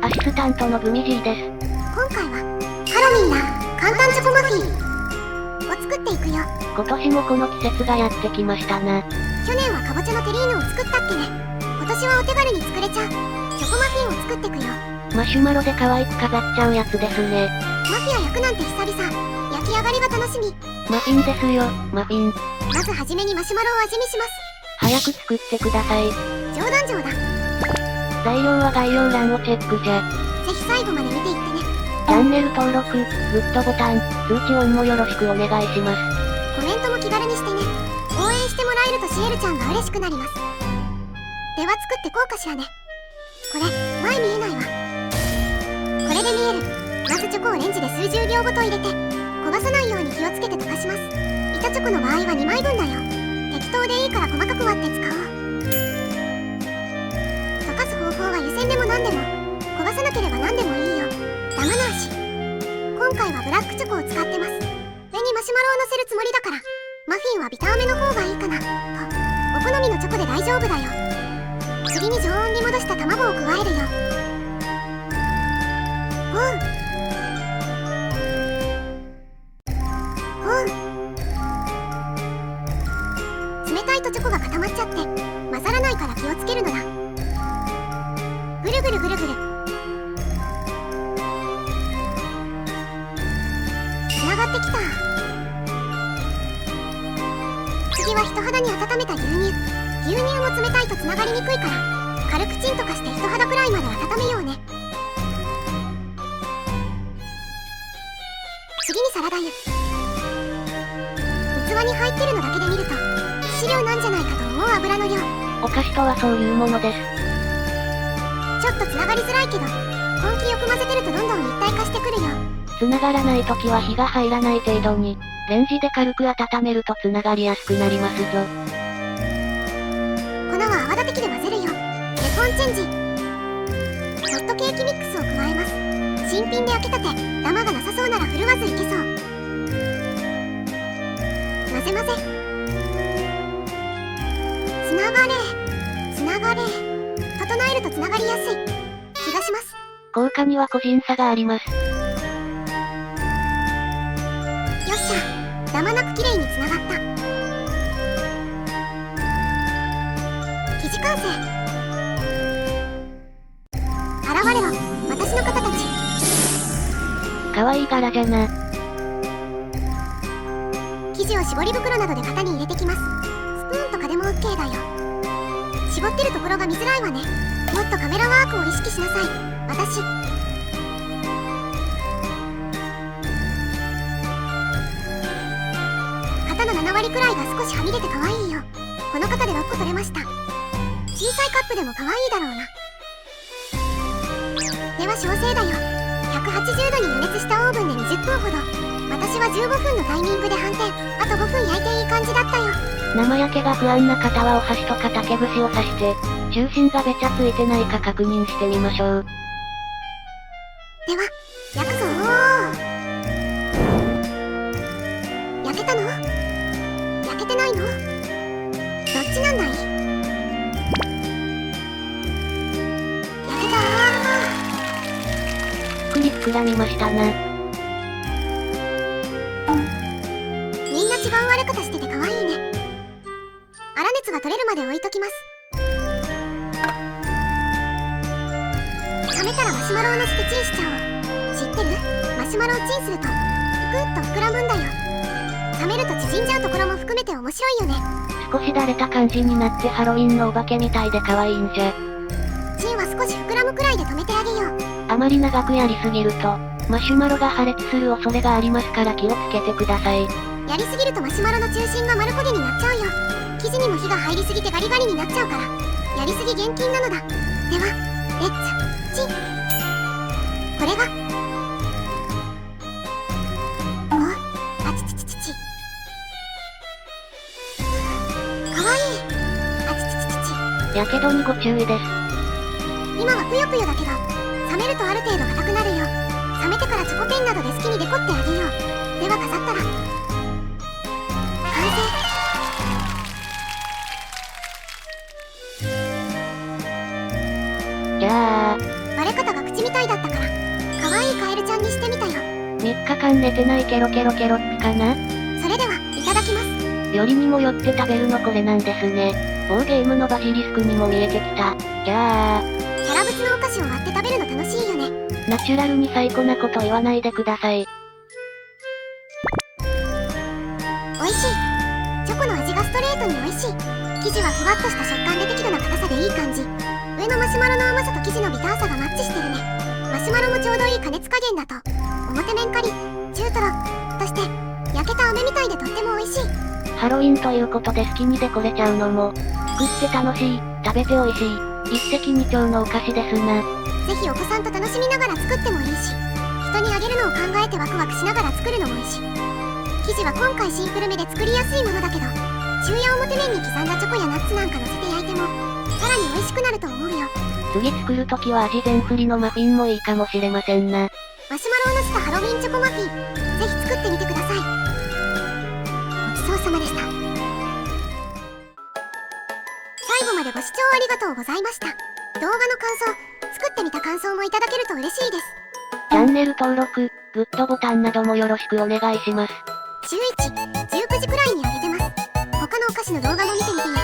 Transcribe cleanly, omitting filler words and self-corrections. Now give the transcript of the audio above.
アシスタントのグミジーです。今回は、ハロウィンな簡単チョコマフィンを作っていくよ。今年もこの季節がやってきましたな。去年はかぼちゃのテリーヌを作ったっけね。今年はお手軽に作れちゃうチョコマフィンを作ってくよ。マシュマロで可愛く飾っちゃうやつですね。マフィア焼くなんて久々。焼き上がりが楽しみ。マフィンですよ、マフィン。まずはじめにマシュマロを味見します。早く作ってください。冗談冗談。材料は概要欄をチェックじゃ。ぜひ最後まで見ていってね。チャンネル登録、グッドボタン、通知オンもよろしくお願いします。コメントも気軽にしてね。応援してもらえるとシエルちゃんが嬉しくなります。では作ってこうかしらね。これ、前見えないわ。これで見える。まずチョコをレンジで数十秒ごと入れて、焦がさないように気をつけて溶かします。板チョコの場合は2枚分だよ。適当でいいから細かく割って使おう。溶かす方法は湯煎でも何でも、焦がさなければ何でもいいよ。ダマなし。今回はブラックチョコを使ってます。上にマシュマロを乗せるつもりだから、マフィンはビターめの方がいいかな、と。お好みのチョコで大丈夫だよ。次に常温に戻した卵を加えるよ。ほう。ほう。冷たいとチョコが固まっちゃって混ざらないから気をつけるのだ。ぐるぐるぐるぐる。つながってきた。次は人肌に温めた牛乳。牛乳も冷たいとつながりにくいから軽くチンとかして人肌くらいまで温めようね。次にサラダ油。器に入ってるのだけで見ると質量なんじゃないかと思う油の量。お菓子とはそういうものです。ちょっとつながりづらいけど根気よく混ぜてるとどんどん一体化してくるよ。つながらないときは火が入らない程度に、レンジで軽く温めるとつながりやすくなりますぞ。粉は泡立て器で混ぜるよ。レコンチェンジ。ホットケーキミックスを加えます。新品で焼きたて、ダマがなさそうなら振るわずいけそう。混ぜ混ぜ。つながれ。つながれ。整えるとつながりやすい気がします。効果には個人差があります。よっしゃ。ダマなく綺麗につながった。生地完成。現れろ、私の方たち。可愛い柄じゃな。生地を絞り袋などで型に入れてきます。スプーンとかでも OK だよ。絞ってるところが見づらいわね。もっとカメラワークを意識しなさい。私。型の7割くらいが少しはみ出て可愛いよ。この型で6個取れました。小さいカップでも可愛いだろうな。では焼成だよ。180度に予熱したオーブンで20分ほど。私は15分のタイミングで反転。あと5分焼いていい感じだったよ。生焼けが不安な方はお箸とか竹串を刺して、中心がべちゃついてないか確認してみましょう。では、焼くぞー。焼けたの？焼けてないの？どっちなんだい？焼けたー。ぷっくり膨らみましたな。みんな違う割れ方してて可愛いね。粗熱が取れるまで置いときます。冷めたらマシュマロをのせてチンしちゃおう。知ってる？マシュマロをチンするとぷくっと膨らむんだよ。冷めると縮んじゃうところも含めて面白いよね。少しだれた感じになってハロウィンのお化けみたいで可愛いんじゃ。チンは少し膨らむくらいで止めてあげよう。あまり長くやりすぎると、マシュマロが破裂する恐れがありますから気をつけてください。やりすぎるとマシュマロの中心が丸焦げになっちゃうよ。生地にも火が入りすぎてガリガリになっちゃうから、やりすぎ厳禁なのだ。では、レッツ、チン。これが。お、あちちちちち。かわいい。あちちちちち。やけどにご注意です。今はぷよぷよだけど、冷めるとある程度硬くなるよ。冷めてからチョコペンなどで好きにデコってあげよう。では飾ったら完成。じゃあ割れ方が口みたいエルちゃんにしてみたよ。3日間寝てないケロケロケロッピかな。それではいただきます。よりにもよって食べるのこれなんですね。某ゲームのバジリスクにも見えてきた。じゃあ。キャラ物のお菓子を割って食べるの楽しいよね。ナチュラルに最高なこと言わないでください。美味しい。チョコの味がストレートに美味しい。生地はふわっとした食感で適度な硬さでいい感じ。上のマシュマロの甘さと生地のビターさがマッチしてるね。マシュマロもちょうどいい加熱加減だと。表面カリッ、中トロとして焼けた飴みたいでとっても美味しい。ハロウィンということで好きにデコれちゃうのも作って楽しい、食べて美味しい、一石二鳥のお菓子ですな。ぜひお子さんと楽しみながら作ってもいいし、人にあげるのを考えてワクワクしながら作るのもいいし。生地は今回シンプルめで作りやすいものだけど、中や表面に刻んだチョコやナッツなんか乗せて焼いてもさらに美味しくなると思うよ。次作るときは味全振りのマフィンもいいかもしれませんな。マシュマロをのせたハロウィンチョコマフィン、ぜひ作ってみてください。ごちそうさまでした。最後までご視聴ありがとうございました。動画の感想、作ってみた感想もいただけると嬉しいです。チャンネル登録、グッドボタンなどもよろしくお願いします。週1、19時くらいに上げてます。他のお菓子の動画も見てみてね。